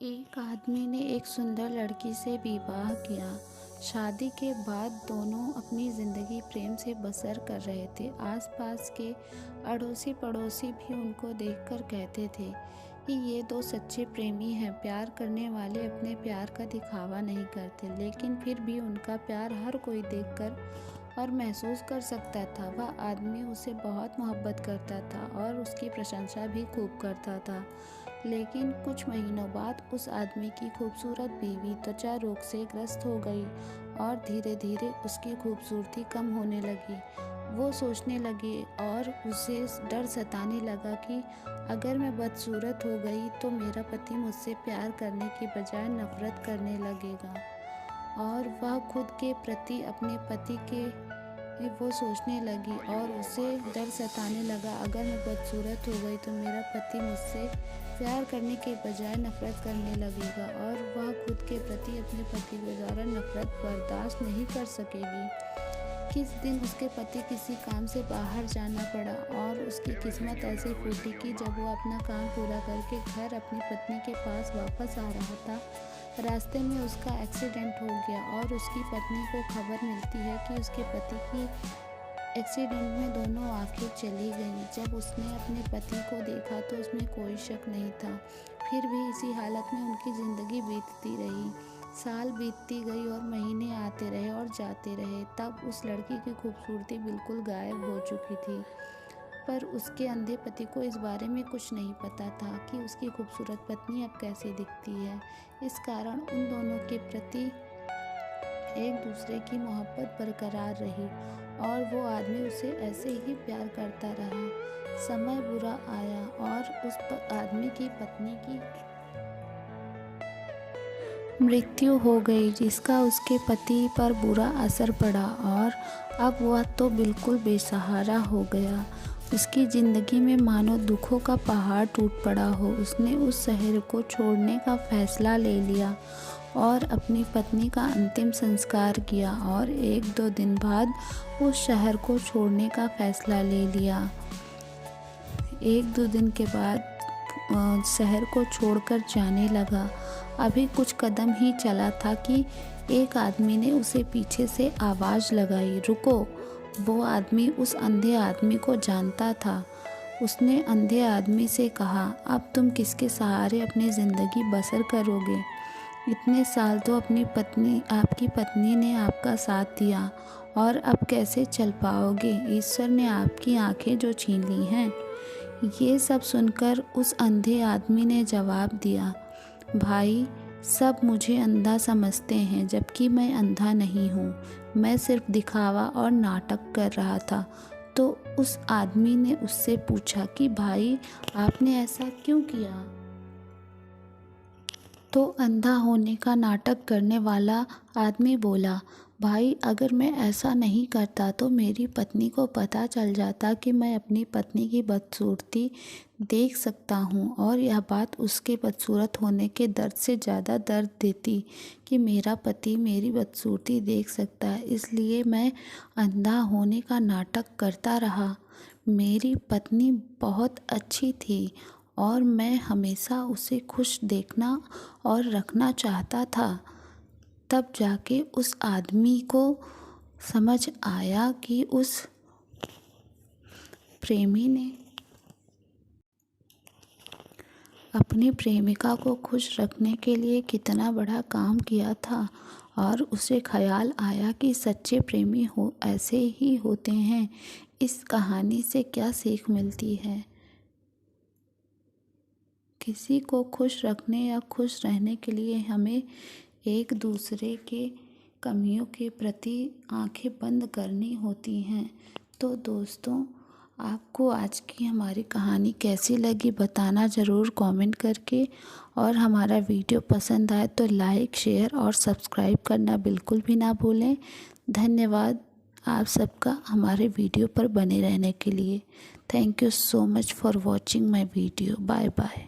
एक आदमी ने एक सुंदर लड़की से विवाह किया। शादी के बाद दोनों अपनी ज़िंदगी प्रेम से बसर कर रहे थे। आसपास के अड़ोसी पड़ोसी भी उनको देखकर कहते थे कि ये दो सच्चे प्रेमी हैं। प्यार करने वाले अपने प्यार का दिखावा नहीं करते, लेकिन फिर भी उनका प्यार हर कोई देखकर और महसूस कर सकता था। वह आदमी उसे बहुत मोहब्बत करता था और उसकी प्रशंसा भी खूब करता था। लेकिन कुछ महीनों बाद उस आदमी की खूबसूरत बीवी त्वचा रोग से ग्रस्त हो गई और धीरे धीरे उसकी खूबसूरती कम होने लगी। वो सोचने लगी और उसे डर सताने लगा कि अगर मैं बदसूरत हो गई तो मेरा पति मुझसे प्यार करने की बजाय नफरत करने लगेगा। और वह खुद के प्रति अपने पति के वो सोचने लगी और उसे डर सताने लगा, अगर मैं बदसूरत हो गई तो मेरा पति मुझसे प्यार करने के बजाय नफरत करने लगेगा और वह खुद के प्रति अपने पति के द्वारा नफरत बर्दाश्त नहीं कर सकेगी। किस दिन उसके पति किसी काम से बाहर जाना पड़ा और उसकी किस्मत ऐसी फूटी कि जब वो अपना काम पूरा करके घर अपनी पत्नी के पास वापस आ रहा था, रास्ते में उसका एक्सीडेंट हो गया और उसकी पत्नी को खबर मिलती है कि उसके पति की एक्सीडेंट में दोनों आंखें चली गईं। जब उसने अपने पति को देखा तो उसमें कोई शक नहीं था। फिर भी इसी हालत में उनकी ज़िंदगी बीतती रही। साल बीतती गई और महीने आते रहे और जाते रहे। तब उस लड़की की खूबसूरती बिल्कुल गायब हो चुकी थी, पर उसके अंधे पति को इस बारे में कुछ नहीं पता था कि उसकी खूबसूरत पत्नी अब कैसे दिखती है। इस कारण उन दोनों के प्रति एक दूसरे की मोहब्बत बरकरार रही और वो आदमी उसे ऐसे ही प्यार करता रहा। समय बुरा आया और उस आदमी की पत्नी की मृत्यु हो गई, जिसका उसके पति पर बुरा असर पड़ा और अब वह तो बिल्कुल बेसहारा हो गया। उसकी ज़िंदगी में मानो दुखों का पहाड़ टूट पड़ा हो। उसने उस शहर को छोड़ने का फैसला ले लिया और अपनी पत्नी का अंतिम संस्कार किया और 1-2 दिन बाद उस शहर को छोड़ने का फैसला ले लिया। 1-2 दिन के बाद शहर को छोड़कर जाने लगा। अभी कुछ कदम ही चला था कि एक आदमी ने उसे पीछे से आवाज़ लगाई, रुको। वो आदमी उस अंधे आदमी को जानता था। उसने अंधे आदमी से कहा, अब तुम किसके सहारे अपनी ज़िंदगी बसर करोगे? इतने साल तो आपकी पत्नी ने आपका साथ दिया और अब कैसे चल पाओगे? ईश्वर ने आपकी आंखें जो छीन ली हैं। ये सब सुनकर उस अंधे आदमी ने जवाब दिया, भाई, सब मुझे अंधा समझते हैं, जबकि मैं अंधा नहीं हूँ। मैं सिर्फ दिखावा और नाटक कर रहा था। तो उस आदमी ने उससे पूछा कि भाई, आपने ऐसा क्यों किया? तो अंधा होने का नाटक करने वाला आदमी बोला, भाई, अगर मैं ऐसा नहीं करता तो मेरी पत्नी को पता चल जाता कि मैं अपनी पत्नी की बदसूरती देख सकता हूँ और यह बात उसके बदसूरत होने के दर्द से ज़्यादा दर्द देती कि मेरा पति मेरी बदसूरती देख सकता है। इसलिए मैं अंधा होने का नाटक करता रहा। मेरी पत्नी बहुत अच्छी थी और मैं हमेशा उसे खुश देखना और रखना चाहता था। तब जाके उस आदमी को समझ आया कि उस प्रेमी ने अपनी प्रेमिका को खुश रखने के लिए कितना बड़ा काम किया था और उसे ख्याल आया कि सच्चे प्रेमी हो ऐसे ही होते हैं। इस कहानी से क्या सीख मिलती है? किसी को खुश रखने या खुश रहने के लिए हमें एक दूसरे के कमियों के प्रति आंखें बंद करनी होती हैं। तो दोस्तों, आपको आज की हमारी कहानी कैसी लगी बताना ज़रूर कमेंट करके, और हमारा वीडियो पसंद आए तो लाइक, शेयर और सब्सक्राइब करना बिल्कुल भी ना भूलें। धन्यवाद आप सबका हमारे वीडियो पर बने रहने के लिए। Thank you so much for watching my video. Bye bye.